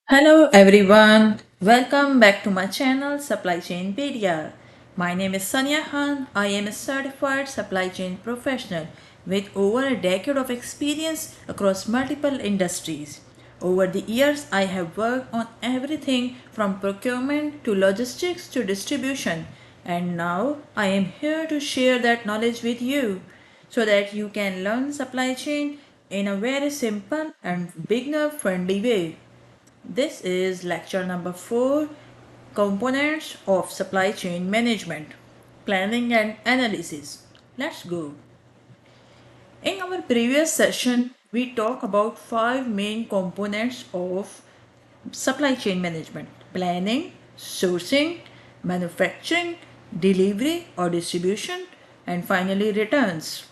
Hello everyone, welcome back to my channel Supply Chain Pedia. My name is Sanya Khan. I am a certified supply chain professional with over a decade of experience across multiple industries. Over the years, I have worked on everything from procurement to logistics to distribution, and now I am here to share that knowledge with you so that you can learn supply chain in a very simple and beginner friendly way. This is lecture number 4, Components of Supply Chain Management, Planning and Analysis. Let's go. In our previous session, we talked about 5 main components of supply chain management: planning, sourcing, manufacturing, delivery or distribution, and finally returns.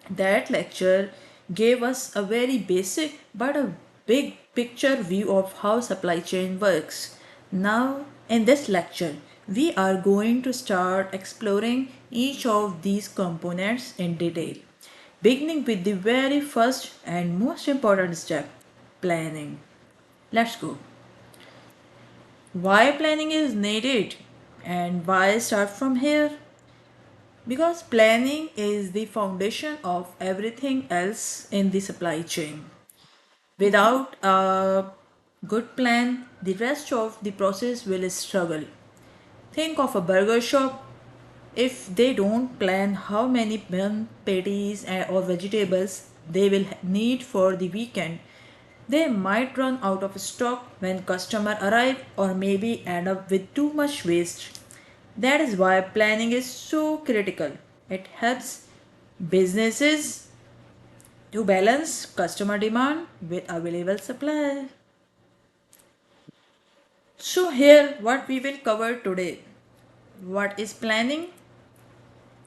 That lecture gave us a very basic but a big picture view of how supply chain works. Now, in this lecture, we are going to start exploring each of these components in detail, beginning with the very first and most important step: planning. Let's go. Why planning is needed and why start from here? Because planning is the foundation of everything else in the supply chain. Without a good plan, the rest of the process will struggle. Think of a burger shop. If they don't plan how many bun, patties, or vegetables they will need for the weekend, they might run out of stock when customer arrive or maybe end up with too much waste. That is why planning is so critical. It helps businesses to balance customer demand with available supply. So here what we will cover today. What is planning?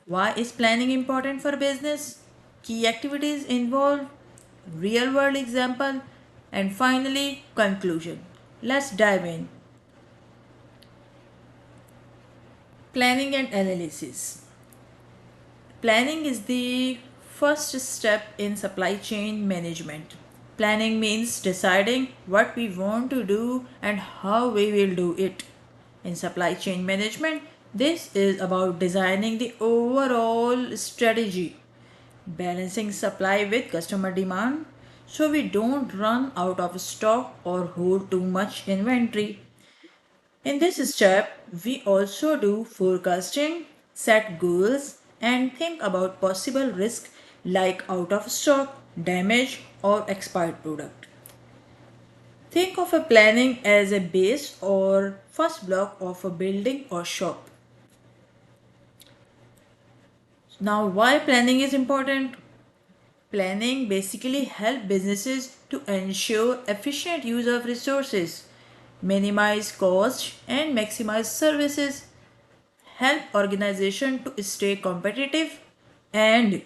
Why is planning important for business? Key activities involved, real world example, and finally conclusion. Let's dive in. Planning and analysis. Planning is the first step in supply chain management. Planning means deciding what we want to do and how we will do it. In supply chain management, this is about designing the overall strategy, balancing supply with customer demand so we don't run out of stock or hold too much inventory. In this step, we also do forecasting, set goals, and think about possible risk like out of stock, damage, or expired product. Think of a planning as a base or first block of a building or shop. Now, why planning is important? Planning basically help businesses to ensure efficient use of resources, minimize cost, and maximize services, help organization to stay competitive, and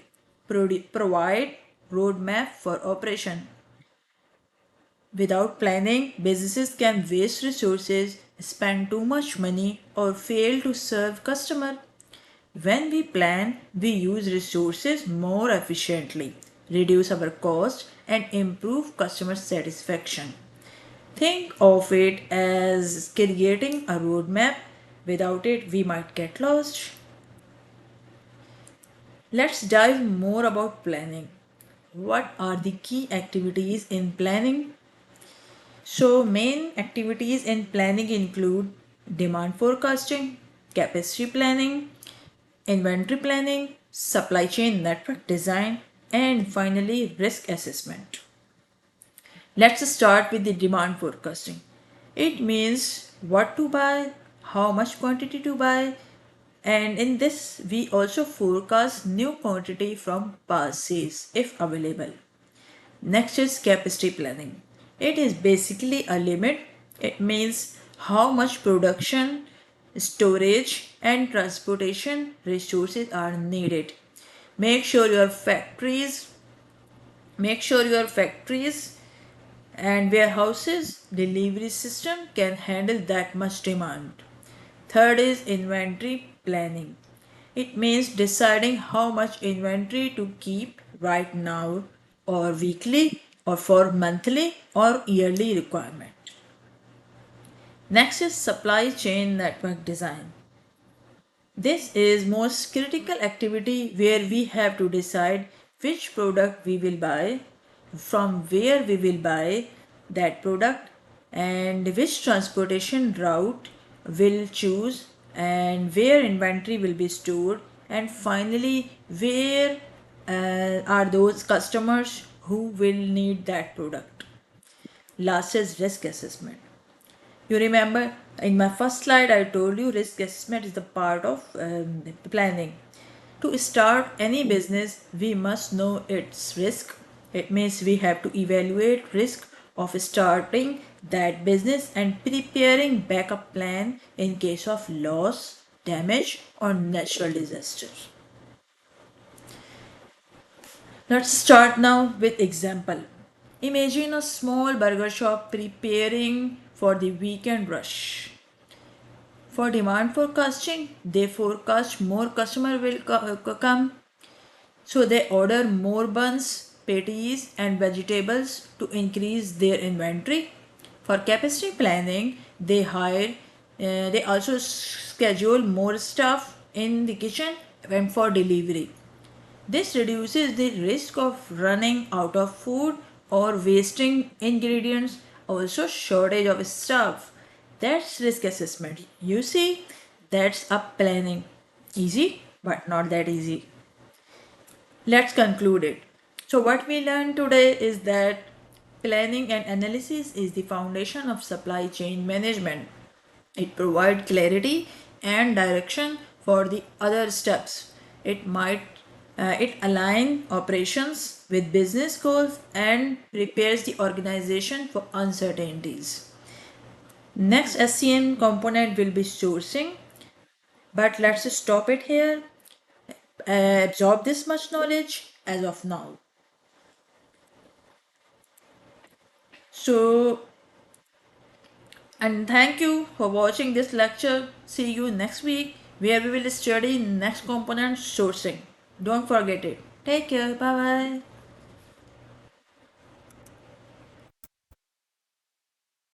provide roadmap for operation. Without planning, businesses can waste resources, spend too much money, or fail to serve customer. When we plan, we use resources more efficiently, reduce our cost, and improve customer satisfaction. Think of it as creating a roadmap. Without it, we might get lost. Let's dive more about planning. What are the key activities in planning? So, main activities in planning include demand forecasting, capacity planning, inventory planning, supply chain network design, and finally risk assessment. Let's start with the demand forecasting. It means what to buy, how much quantity to buy, and in this we also forecast new quantity from past sales if available. Next is capacity planning. It is basically a limit. It means how much production, storage, and transportation resources are needed. Make sure your factories, make sure your factories and warehouses delivery system can handle that much demand. Third is inventory planning. It means deciding how much inventory to keep right now or weekly or for monthly or yearly requirement. Next is supply chain network design. This is most critical activity where we have to decide which product we will buy, from where we will buy that product, and which transportation route we'll choose, and where inventory will be stored, and finally where are those customers who will need that product. Last is risk assessment. You remember in my first slide, I told you risk assessment is the part of planning. To start any business, we must know its risk. It means we have to evaluate risk of starting that business and preparing backup plan in case of loss, damage, or natural disasters. Let's start now with example. Imagine a small burger shop preparing for the weekend rush. For demand forecasting, they forecast more customer will come, so they order more buns, patties, and vegetables to increase their inventory. For capacity planning, they also schedule more staff in the kitchen and for delivery. This reduces the risk of running out of food or wasting ingredients, also shortage of staff. That's risk assessment. You see, that's up planning. Easy, but not that easy. Let's conclude it. So, what we learned today is that planning and analysis is the foundation of supply chain management. It provides clarity and direction for the other steps. It align operations with business goals and prepares the organization for uncertainties. Next SCM component will be sourcing, but let's stop it here. Absorb this much knowledge as of now. So, and thank you for watching this lecture. See you next week where we will study next component sourcing. Don't forget it. Take care. Bye bye.